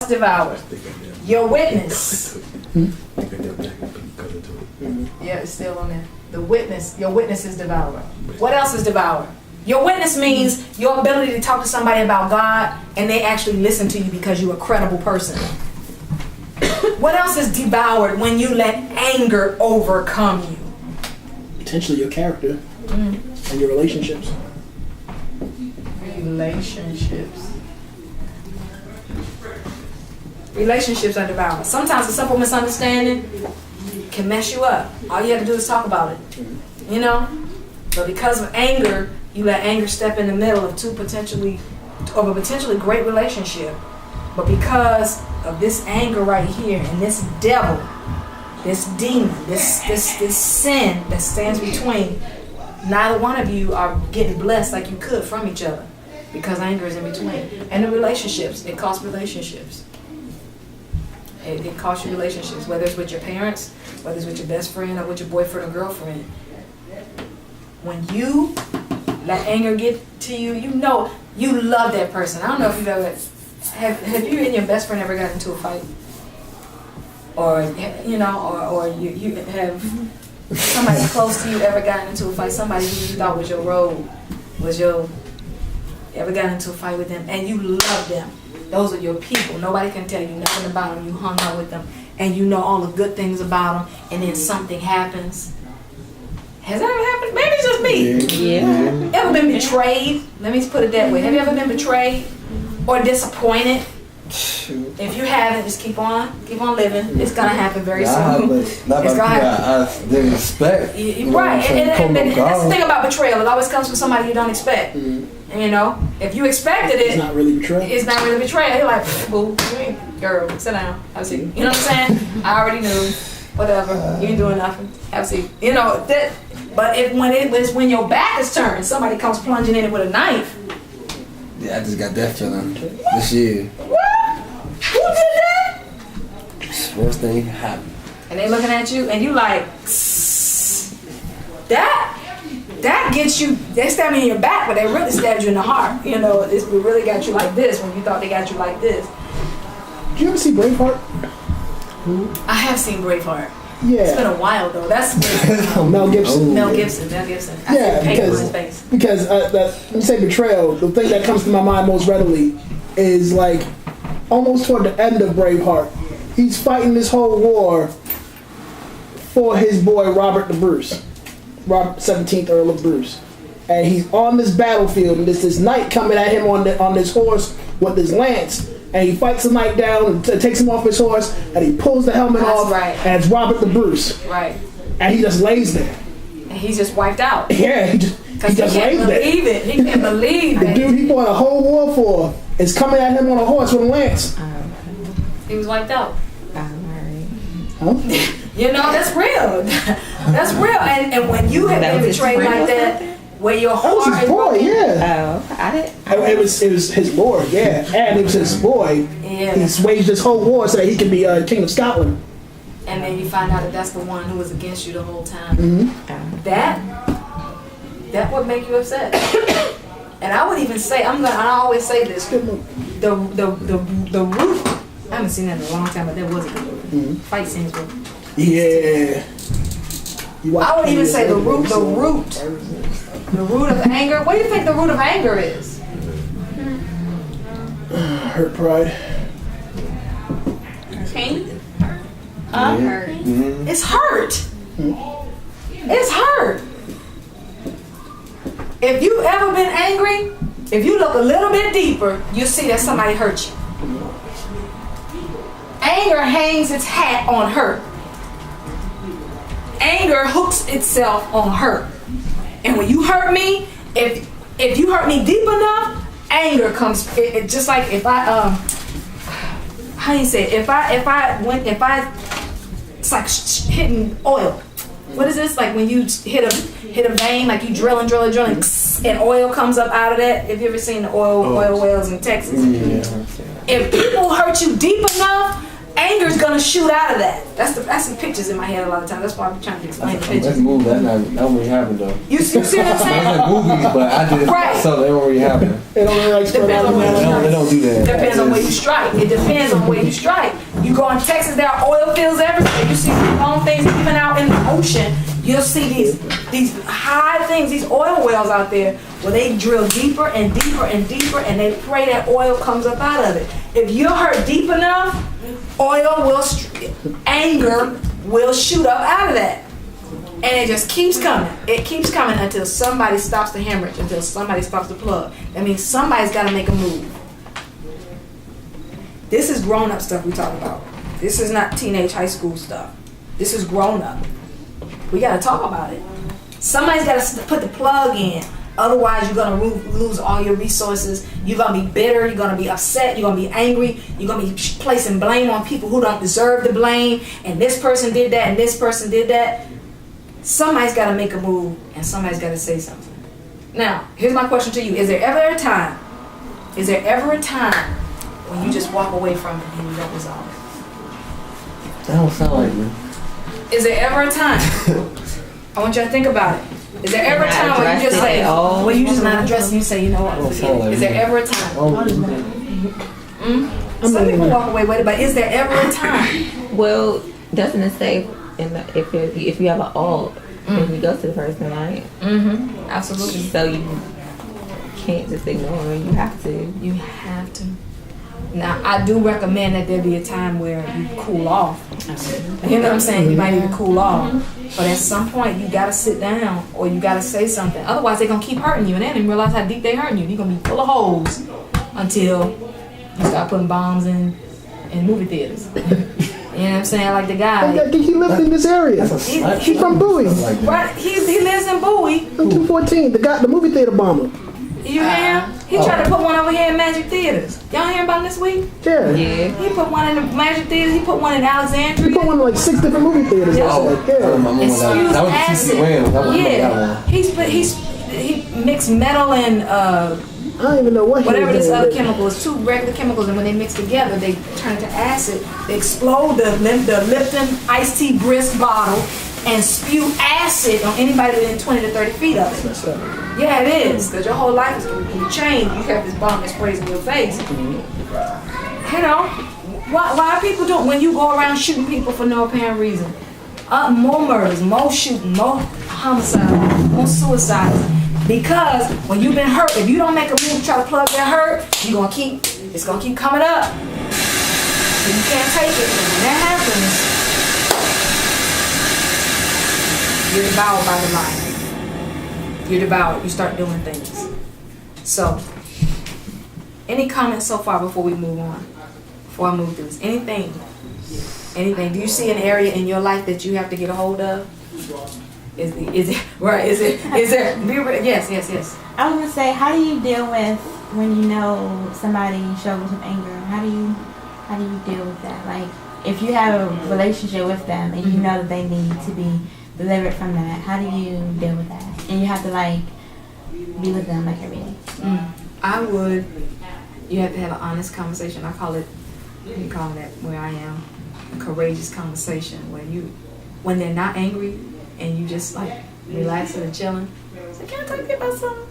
devoured? Your witness. Yeah, it's still on there. The witness, your witness is devoured. What else is devoured? Your witness means your ability to talk to somebody about God and they actually listen to you because you're a credible person. What else is devoured when you let anger overcome you? Potentially your character and your relationships. Relationships are devoured. Sometimes a simple misunderstanding can mess you up. All you have to do is talk about it. You know? But because of anger, you let anger step in the middle of a potentially great relationship. But because of this anger right here and this devil, this demon, this sin that stands between, neither one of you are getting blessed like you could from each other because anger is in between. And the relationships, it costs relationships. It costs you relationships, whether it's with your parents, whether it's with your best friend, or with your boyfriend or girlfriend. When you let anger get to you, you know you love that person. I don't know if you've ever, have you and your best friend ever gotten into a fight? Or, you know, or you have somebody close to you ever gotten into a fight, somebody who you thought was your road, ever gotten into a fight with them, and you love them. Those are your people. Nobody can tell you nothing about them. You hung out with them, and you know all the good things about them, and then something happens. Has that ever happened? Maybe it's just me. Yeah. Ever been betrayed? Let me put it that way. Have you ever been betrayed or disappointed? If you haven't, just keep on living. It's gonna happen very soon. It's gonna happen. I didn't expect. Right, and that's the thing about betrayal. It always comes from somebody you don't expect. And you know, if you expected it, it's not really betrayal. It's not really betrayal. You're like, boo, girl, sit down. Have a seat. You know what I'm saying? I already knew. Whatever. You ain't doing nothing. Have a seat. You know that. But when your back is turned, somebody comes plunging in it with a knife. Yeah, I just got that feeling this year. What? Who did that? Worst thing happened. And they looking at you, and you like, that gets you. They stabbed you in your back, but they really stabbed you in the heart. You know, it really got you like this when you thought they got you like this. Did you ever see Braveheart? I have seen Braveheart. Yeah. It's been a while though. That's Mel Gibson. Mel Gibson. Yeah, because when you say betrayal, the thing that comes to my mind most readily is like almost toward the end of Braveheart. He's fighting this whole war for his boy Robert the Bruce, Robert 17th Earl of Bruce, and he's on this battlefield, and there's this knight coming at him on this horse with this lance. And he fights the knight down and takes him off his horse, and he pulls the helmet off, right. And it's Robert the Bruce. Right. And he just lays there. And he's just wiped out. Yeah, he just lays there. He can't believe the it. dude he fought a whole war for is coming at him on a horse with a lance. He was wiped out. Huh? You know, that's real. That's real. And when you have been betrayed like that, where your heart was his boy, yeah. Oh, I didn't. It was his lord, yeah, and it was his boy. Yeah. He waged this whole war so that he could be king of Scotland. And then you find out that that's the one who was against you the whole time. Mm-hmm. That would make you upset. And I would even say, I always say this. The root. I haven't seen that in a long time, but that was a good movie. Mm-hmm. Fight scenes were. Yeah. I would even say the root of anger. What do you think the root of anger is? Hurt pride. Pain? Hurt. Mm-hmm. It's hurt. It's hurt. If you ever been angry, if you look a little bit deeper, you see that somebody hurt you. Anger hangs its hat on hurt. Anger hooks itself on hurt. And when you hurt me, if you hurt me deep enough, anger comes. It just like if I how do you say it? It's like hitting oil. What is this? Like when you hit a vein, like you drilling, and oil comes up out of that. Have you ever seen the oil wells in Texas? Yeah. If people hurt you deep enough, anger anger's gonna shoot out of that. That's the pictures in my head a lot of times. That's why I'm trying to explain the Let's pictures. move that. That don't really happen though. You see what I'm saying? It's like movies, but I did it Right. so they don't really happen. They don't really like spread Depends out on where you the They don't do that. Depends on where you strike. It depends on where you strike. You go in Texas, there are oil fields everywhere. You see these long things even out in the ocean. You'll see these high things, these oil wells out there where they drill deeper and deeper and deeper, and they pray that oil comes up out of it. If you're hurt deep enough, anger will shoot up out of that. And it just keeps coming. It keeps coming until somebody stops the hemorrhage, until somebody stops the plug. That means somebody's got to make a move. This is grown-up stuff we talk about. This is not teenage high school stuff. This is grown-up. We got to talk about it. Somebody's got to put the plug in. Otherwise, you're going to lose all your resources. You're going to be bitter. You're going to be upset. You're going to be angry. You're going to be placing blame on people who don't deserve the blame. And this person did that and this person did that. Somebody's got to make a move and somebody's got to say something. Now, here's my question to you. Is there ever a time when you just walk away from it and you don't resolve it? That don't sound like me. Is there ever a time? I want you to think about it. Is there ever a time where you just say, well, you just not address it, you say, you know what, forget it. Is there ever a time? Some people walk away with it, but is there ever a time? Well, doesn't it say if you have an alt, then you go to the person, right? Mm-hmm. Absolutely. So you can't just ignore it. You have to. You have to. Now, I do recommend that there be a time where you cool off. You know what I'm saying? You might need to cool off. But at some point, you got to sit down or you got to say something. Otherwise, they're going to keep hurting you. And they didn't realize how deep they hurting you. You're going to be full of holes until you start putting bombs in movie theaters. You know what I'm saying? Like the guy. He lived in this area. He's from Bowie. Right? He lives in Bowie. I'm 214. The movie theater bomber. You hear him? He tried to put one over here in Magic Theaters. Y'all hear about him this week? Yeah. He put one in the Magic Theaters. He put one in Alexandria. He put one in like 6 different movie theaters. Yeah. Yeah. That was acid. He mixed metal and I don't even know what whatever this other chemical is. 2 regular chemicals, and when they mix together, they turn to acid. They explode the Lipton iced tea brisk bottle and spew acid on anybody within 20 to 30 feet of it. That's up. Yeah, it is, because your whole life is going to be changed. You have this bomb that sprays in your face. You know, why are people doing, when you go around shooting people for no apparent reason? More murders, more shooting, more homicides, more suicides. Because when you've been hurt, if you don't make a move to try to plug that hurt, it's going to keep coming up. So you can't take it. And when that happens, you're devoured by the light. You're devoured. You start doing things. So, any comments so far before we move on? Before I move through this, anything? Do you see an area in your life that you have to get a hold of? Is it right? Is there? Yes. I was gonna say, how do you deal with when you know somebody struggles with anger? How do you deal with that? Like, if you have a relationship with them and you know that they need to be delivered from that, how do you deal with that? And you have to like be with them like every day. You have to have an honest conversation. I call it, you call that where I am, a courageous conversation when they're not angry and you just like relaxing and chilling. Say, can I talk to you about something?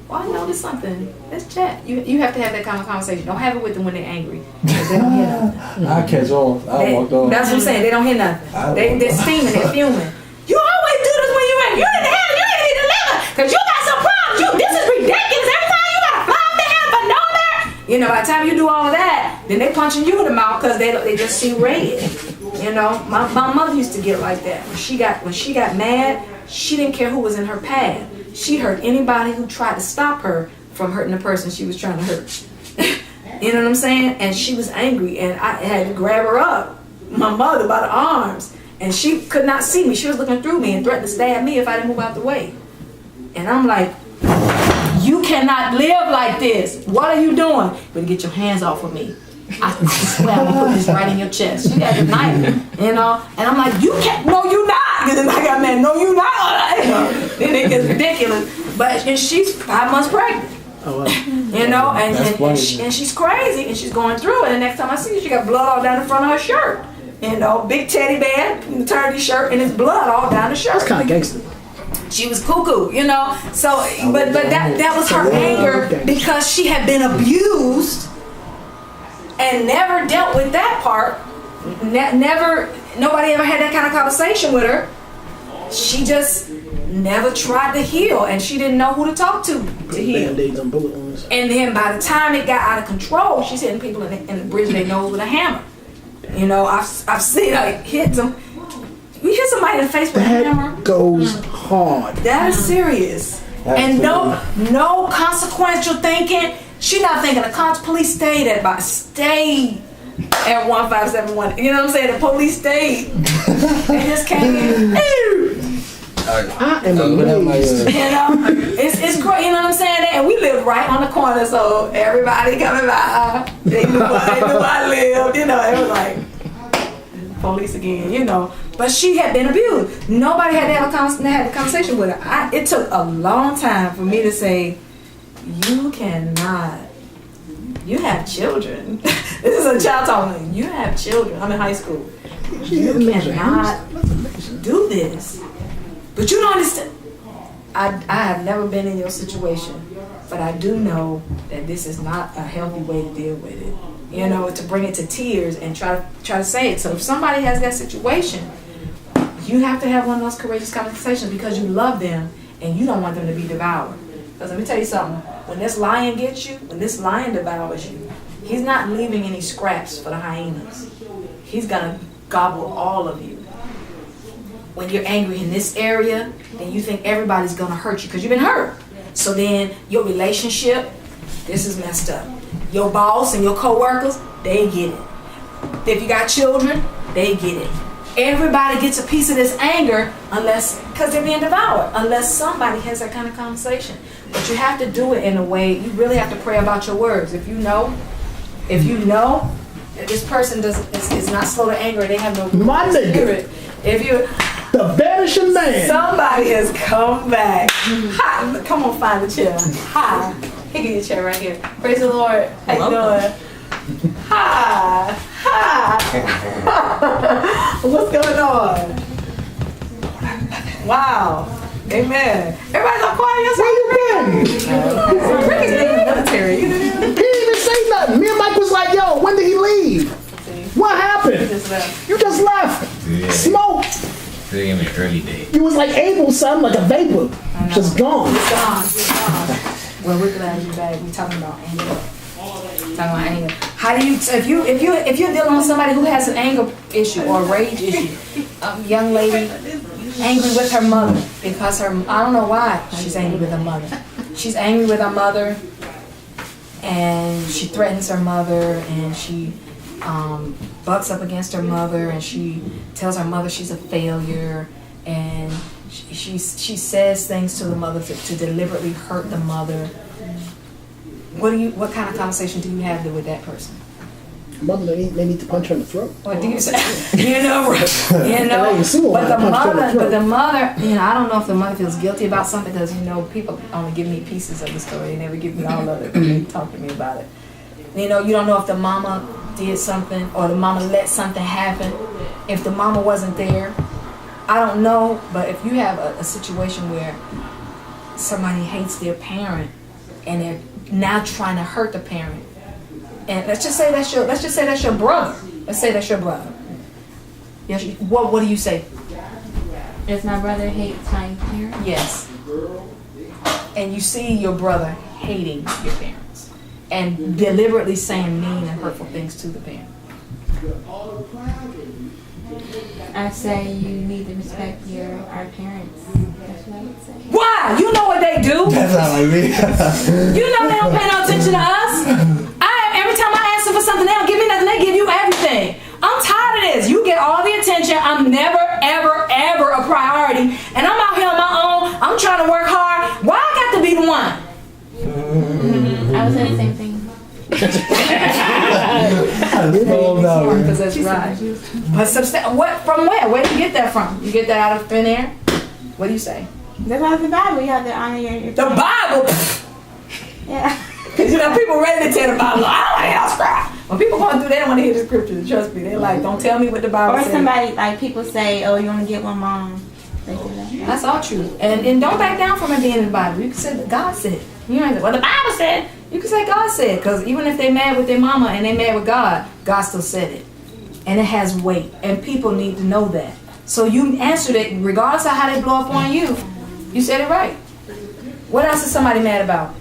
Well, I noticed something. Let's chat. You have to have that kind of conversation. Don't have it with them when they're angry. Because they don't hear nothing. I catch on. I walk on. That's what I'm saying. They don't hear nothing. They're steaming. They're fuming. You always do this when you're angry. You need to have. You need to be delivered. Because you got some problems. This is ridiculous. Every time you got to fly off the head for nowhere. You know, by the time you do all of that, then they punching you in the mouth because they just see red. You know, my mother used to get like that. When she got mad, she didn't care who was in her path. She hurt anybody who tried to stop her from hurting the person she was trying to hurt. You know what I'm saying? And she was angry, and I had to grab her up, my mother, by the arms. And she could not see me. She was looking through me and threatened to stab me if I didn't move out the way. And I'm like, you cannot live like this. What are you doing? You better get your hands off of me. I swear I'm gonna put this right in your chest. She had a knife, you know, and I'm like, you can't, no, you not. And then I got mad, no, you not. Then it gets ridiculous. But and she's 5 months pregnant. Oh, wow. You know, and she's crazy and she's going through it. And the next time I see her, she got blood all down the front of her shirt. You know, big teddy bear, maternity shirt, and his blood all down the shirt. That's kind of gangster. She was cuckoo, you know. So, but that was her anger because she had been abused and never dealt with that part. Nobody ever had that kind of conversation with her. She just never tried to heal, and she didn't know who to talk to heal. Band-aids on bullet wounds. And then by the time it got out of control, she's hitting people in the bridge of their nose with a hammer. You know, I've seen her hit them. You hit somebody in the face with a hammer. That goes hard. That is serious. And no consequential thinking. She not thinking the police stayed at 1571. You know what I'm saying? The police stayed. They just came in. I am amazed. You know, it's great. You know what I'm saying? And we lived right on the corner, so everybody coming by, they knew I lived. You know, it was like police again. You know, but she had been abused. Nobody had to have a conversation with her. It took a long time for me to say, you cannot. You have children. This is a child talking. You have children. I'm in high school. You cannot do this. But you don't understand. I have never been in your situation, but I do know that this is not a healthy way to deal with it. You know, to bring it to tears and try to say it. So if somebody has that situation, you have to have one of those courageous conversations because you love them and you don't want them to be devoured. Because let me tell you something. When this lion gets you, when this lion devours you, he's not leaving any scraps for the hyenas. He's gonna gobble all of you. When you're angry in this area, then you think everybody's gonna hurt you because you've been hurt. So then your relationship, this is messed up. Your boss and your co-workers, they get it. If you got children, they get it. Everybody gets a piece of this anger because they're being devoured, unless somebody has that kind of conversation. But you have to do it in a way, you really have to pray about your words. If you know that this person is not slow to anger, they have no spirit. If you the vanishing man. Somebody has come back. Hi, come on, find the chair. Hi. Here, get your chair right here. Praise the Lord. How you doing? Hi. What's going on? Wow. Amen. Everybody's all quiet. Where you been? Ricky's been in the military. He didn't even say nothing. Me and Mike was like, yo, when did he leave? What happened? You just left. Yeah. Smoke. They gave me an early day. You was like Abel, son, like a vapor. Just gone. It's gone. Well, we're glad you're back. We're talking about anger. How do you, if you're dealing with somebody who has an anger issue or a rage issue, young lady angry with her mother because I don't know why she's angry with her mother. She's angry with her mother and she threatens her mother and she bucks up against her mother and she tells her mother she's a failure and she says things to the mother to deliberately hurt the mother. What kind of conversation do you have with that person? Mother, they need to punch her in the throat. What do you say? But the mother, I don't know if the mother feels guilty about something because people only give me pieces of the story. They never give me all of it. They talk to me about it. You don't know if the mama did something or the mama let something happen. If the mama wasn't there, I don't know. But if you have a situation where somebody hates their parent and they're now trying to hurt the parent, and let's just say that's your brother. Let's say that's your brother. Yes. What do you say? Does my brother hate my parents? Yes. And you see your brother hating your parents and deliberately saying mean and hurtful things to the parent. I say you need to respect our parents. That's what I would say. Why? You know what they do. That's not like me. You know they don't pay no attention to us. Every time I ask them for something, they don't give me nothing. They give you everything. I'm tired of this. You get all the attention. I'm never, ever, ever a priority. And I'm out here on my own. I'm trying to work hard. Why I got to be the one? I would say the same thing. Because that's right. But from where? Where do you get that from? You get that out of thin air? What do you say? That's out of the Bible. You have to honor your The Bible? Yeah. Because people ready to tell the Bible, I don't like y'all scrap. When people going through, they don't want to hear the scriptures. Trust me, they're like, don't tell me what the Bible Or says. somebody, like people say, oh, you only get one mom. They do that. That's all true. And don't back down from it being in the Bible. You can say that God said. You ain't say, well, the Bible said. You can say God said. Because even if they mad with their mama and they mad with God, God still said it. And it has weight. And people need to know that. So you answered it regardless of how they blow up on you. You said it right. What else is somebody mad about?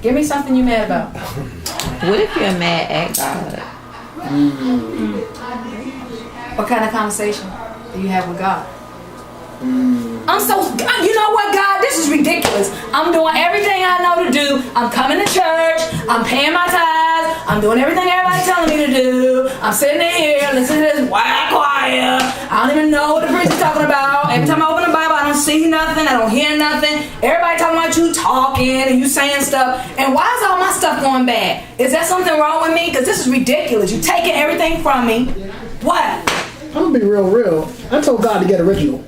Give me something you mad about. What if you're mad at God? What kind of conversation do you have with God? I'm so, you know what, God, this is ridiculous. I'm doing everything I know to do. I'm coming to church. I'm paying my tithes. I'm doing everything everybody's telling me to do. I'm sitting in here listening to this white choir. I don't even know what the preacher's talking about. Every time I open the Bible, I don't see nothing. I don't hear nothing. Everybody talking about you talking and you saying stuff. And why is all my stuff going bad? Is there something wrong with me? Because this is ridiculous. You taking everything from me. What? I'm gonna be real. I told God to get original.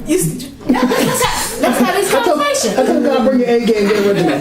Let's have this conversation. I told God bring your A game, get original.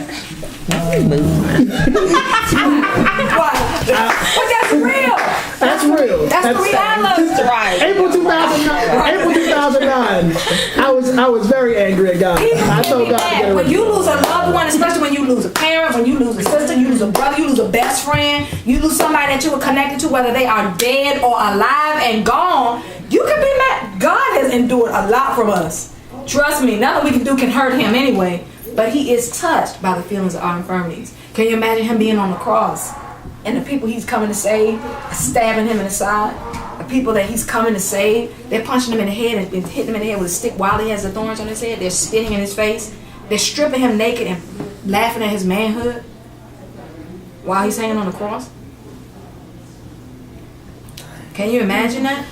What? But that's real. That's real. That's the reality. Right. April 2009. I was very angry at God. I told God to get When original. you lose a loved one, especially when you lose a parent, when you lose a sister, you lose a brother, you lose a best friend, you lose somebody that you were connected to, whether they are dead or alive and gone, you can be mad. God has endured a lot from us. Trust me, nothing we can do can hurt him anyway, but he is touched by the feelings of our infirmities. Can you imagine him being on the cross and the people he's coming to save are stabbing him in the side? The people that he's coming to save, they're punching him in the head and hitting him in the head with a stick while he has the thorns on his head. They're spitting in his face. They're stripping him naked and laughing at his manhood while he's hanging on the cross. Can you imagine that?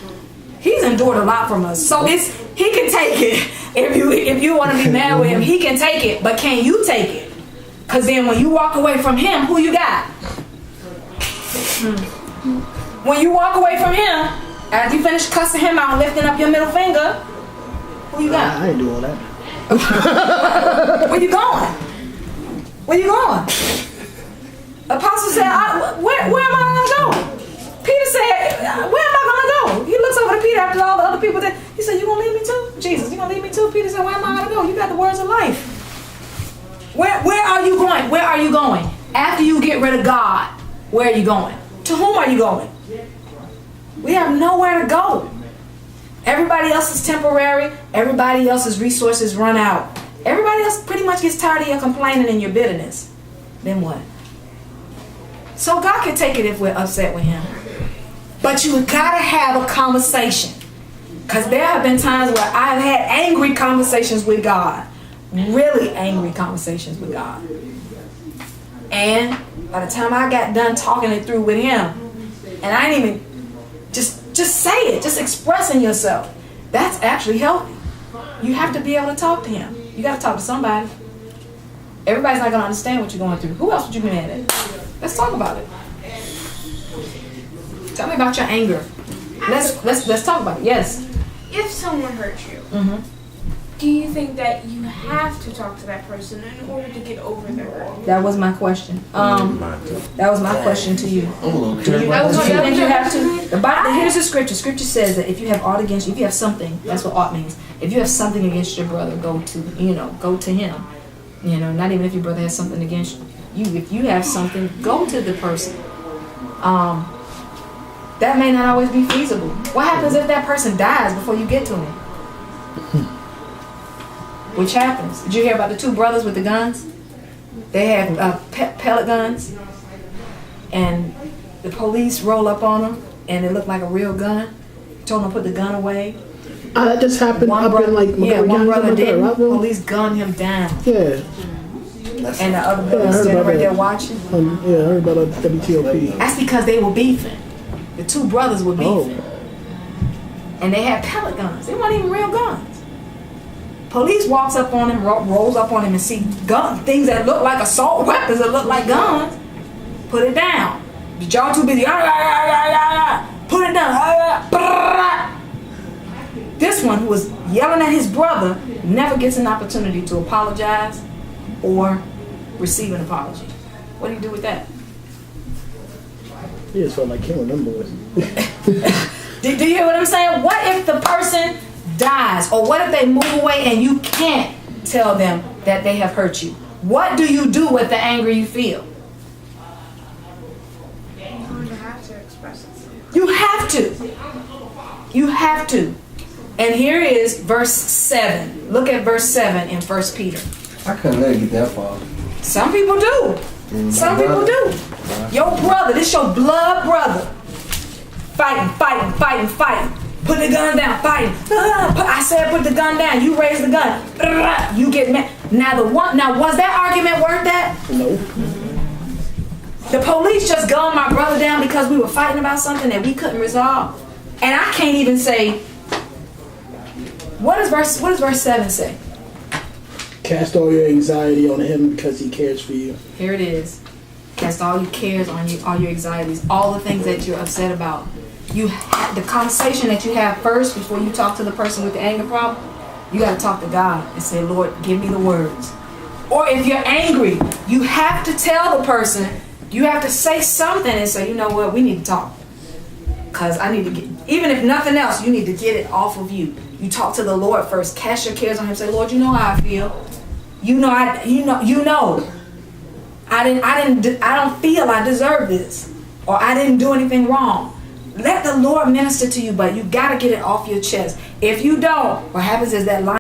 He's endured a lot from us. So he can take it. If you want to be mad with him, he can take it. But can you take it? Because then when you walk away from him, who you got? When you walk away from him, after you finish cussing him out and lifting up your middle finger, who you got? I ain't doing that. Where you going? Where you going? Apostle said, where am I going to go? Peter said, where am I going to go? He looks over to Peter after all the other people that, he said, you going to leave me too? Jesus, you going to leave me too? Peter said, where am I going to go? You got the words of life. Where are you going? Where are you going? After you get rid of God, where are you going? To whom are you going? We have nowhere to go. Everybody else is temporary. Everybody else's resources run out. Everybody else pretty much gets tired of your complaining and your bitterness. Then what? So God can take it if we're upset with him. But you gotta have a conversation. Because there have been times where I've had angry conversations with God. Really angry conversations with God. And by the time I got done talking it through with him, and I didn't even just say it, just expressing yourself. That's actually healthy. You have to be able to talk to him. You got to talk to somebody. Everybody's not going to understand what you're going through. Who else would you be mad at? Let's talk about it. Tell me about your anger. Let's talk about it. Yes. If someone hurts you, do you think that you have to talk to that person in order to get over their hurt? That was my question. That was my question to you. Oh, Do you think you have to? The Bible, here's the scripture. Scripture says that if you have aught against you, if you have something, that's what ought means. If you have something against your brother, go to him. Not even if your brother has something against you. If you have something, go to the person. That may not always be feasible. What happens if that person dies before you get to him? Which happens. Did you hear about the two brothers with the guns? They had pellet guns, and the police roll up on them, and it looked like a real gun. Told them to put the gun away. That just happened One up brother, in one brother didn't. right? Police gunned him down, Yeah. and the other brother was standing right there watching. I heard about WTOP. That's because they were beefing. The two brothers were beefing, and they had pellet guns. They weren't even real guns. Police walks up on him, rolls up on him, and see things that look like assault weapons that look like guns. Put it down. Did y'all too busy? Put it down. This one, who was yelling at his brother, never gets an opportunity to apologize or receive an apology. What do you do with that? He just felt like killing them boys. Do you hear what I'm saying? What if the person dies, or what if they move away and you can't tell them that they have hurt you? What do you do with the anger you feel? You're going to have to express it. You have to. You have to. And here is verse 7. Look at verse 7 in 1 Peter. I couldn't let it get that far. Some people do. Some people do. Your brother, this your blood brother. Fighting. Put the gun down, fighting. I said put the gun down. You raise the gun. You get mad. Now was that argument worth that? No. The police just gunned my brother down because we were fighting about something that we couldn't resolve. And I can't even say, what does verse 7 say? Cast all your anxiety on him because he cares for you. Here it is. Cast all your cares on you, all your anxieties, all the things that you're upset about. The conversation that you have first before you talk to the person with the anger problem, you got to talk to God and say, Lord, give me the words. Or if you're angry, you have to tell the person, you have to say something and say, you know what, we need to talk. Because I need to get, even if nothing else, you need to get it off of you. You talk to the Lord first. Cast your cares on him. Say, Lord, you know how I feel. I don't feel I deserve this, or I didn't do anything wrong. Let the Lord minister to you, but you got to get it off your chest. If you don't, what happens is that line